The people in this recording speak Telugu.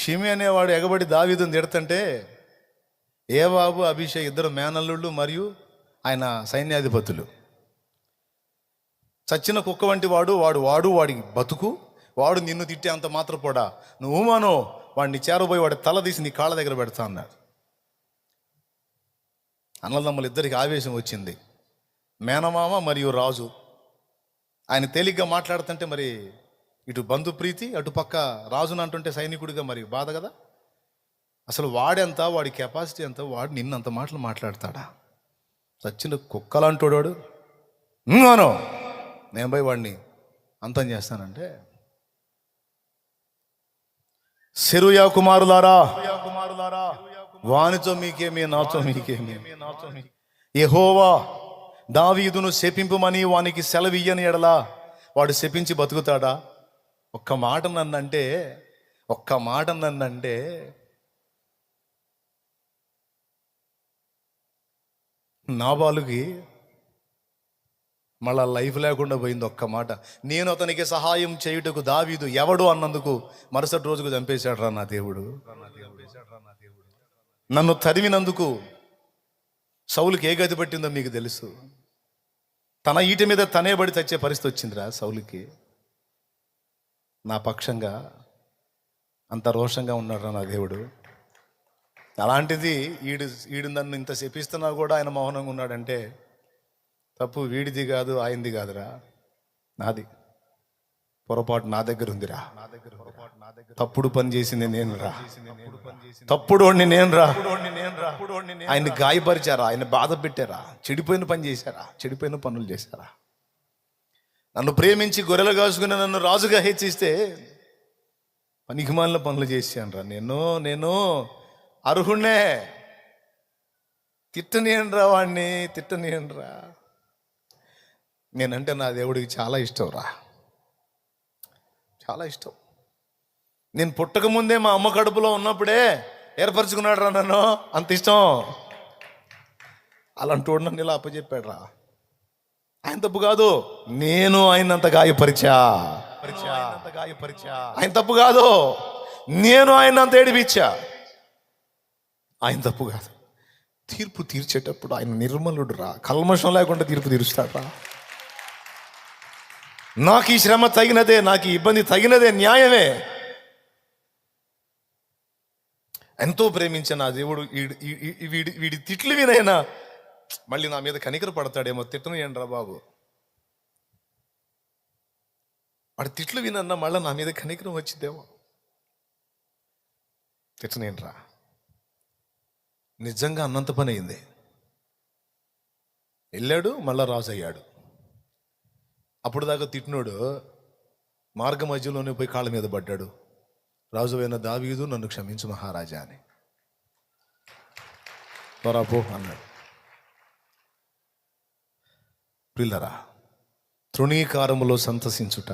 షిమి అనేవాడు ఎగబడి దావీదుని తిడుతుంటే యోవాబు అభిషేక్ ఇద్దరు మేనల్లుళ్ళు మరియు ఆయన సైన్యాధిపతులు. చచ్చిన కుక్క వంటి వాడికి బతుకు, వాడు నిన్ను తిట్టే అంత మాత్రం కూడా నువ్వు మానో వాడిని చేరబోయి వాడి తల తీసి నీ కాళ్ళ దగ్గర పెడతా అన్నాడు. అన్నదమ్ములు ఇద్దరికి ఆవేశం వచ్చింది. మేనమామ మరియు రాజు. ఆయన తేలిగ్గా మాట్లాడుతుంటే మరి ఇటు బంధుప్రీతి, అటు పక్క రాజును అంటుంటే సైనికుడిగా మరి బాధ కదా. అసలు వాడెంత, వాడి కెపాసిటీ ఎంత, వాడు నిన్నంత మాటలు మాట్లాడతాడా? చచ్చిన కుక్కలంటోడు వాడు. అను నేను పోయి వాడిని అంతం చేస్తానంటే, సెరూయా కుమారులారా వానితో మీకేమి నాతో మీకేమి, యెహోవా దావీదును శపింపుమని వానికి సెలవియ్యని ఎడలా వాడు శపించి బతుకుతాడా? ఒక్క మాట నన్నంటే నాబాలుకి మళ్ళా లైఫ్ లేకుండా పోయింది. ఒక్క మాట, నేను అతనికి సహాయం చేయుటకు దావీదు ఎవడు అన్నందుకు మరుసటి రోజుకు చంపేశాడు రా నా దేవుడు. నన్ను తరిమినందుకు సౌలుకి ఏ గతి పట్టిందో మీకు తెలుసు. తన ఈటి మీద తనే పడి చచ్చే పరిస్థితి వచ్చిందిరా సౌలుకి. నా పక్షంగా అంత రోషంగా ఉన్నాడు రా నా దేవుడు. అలాంటిది ఈడు నన్ను ఇంత శపిస్తున్నా కూడా ఆయన మౌనంగా ఉన్నాడంటే తప్పు వీడిది కాదు, ఆయనది కాదురా, నాది. పొరపాటు నా దగ్గర ఉందిరా. తప్పుడు పని చేసింది నేను రా, తప్పుడు వాడిని నేను రా. ఆయన్ని గాయపరిచారా, ఆయన బాధ పెట్టారా, చెడిపోయిన పని చేశారా, చెడిపోయిన పనులు చేశారా? నన్ను ప్రేమించి గొర్రెలు కాసుకుని నన్ను రాజుగా హెచ్చిస్తే పనికిమాలిన పనులు చేశాను రా. నేను అర్హుణ్ణే, తిట్టనియండ్రా వాడిని, తిట్టనియండ్రా. నేనంటే నా దేవుడికి చాలా ఇష్టం రా, చాలా ఇష్టం. నేను పుట్టకముందే మా అమ్మ కడుపులో ఉన్నప్పుడే ఏర్పరచుకున్నాడు రా నన్ను, అంత ఇష్టం. అలాంటి వాడు నన్ను ఇలా అప్పచెప్పాడు రా. ఆయన తప్పు కాదు, నేను ఆయనంత గాయపరిచా. ఆయన తప్పు కాదు, నేను ఆయనంత ఏడిపించా. ఆయన తప్పు కాదు. తీర్పు తీర్చేటప్పుడు ఆయన నిర్మలుడు రా, కల్మషం లేకుండా తీర్పు తీరుస్తాడు రా. నాకు ఈ శ్రమ తగినదే, నాకు ఈ ఇబ్బంది తగినదే, న్యాయమే. ఎంతో ప్రేమించిన నా దేవుడు వీడి తిట్లు వినైనా మళ్ళీ నా మీద కనికర పడతాడేమో, తిట్టను ఏంట్రా బాబు. వాడి తిట్లు వినన్నా మళ్ళీ నా మీద కనికరం వచ్చిందేమో, తిట్టనేంట్రా. నిజంగా అన్నంత పని అయింది. వెళ్ళాడు, మళ్ళా రాజు అయ్యాడు. అప్పుడు దాకా తిట్టినోడు మార్గ మధ్యలోనే పోయి కాళ్ళ మీద పడ్డాడు. రాజు అయిన దావీదు నన్ను క్షమించు మహారాజా అని. త్వరపో అన్నాడు. పిల్లరా, తృణీకారములో సంతసించుట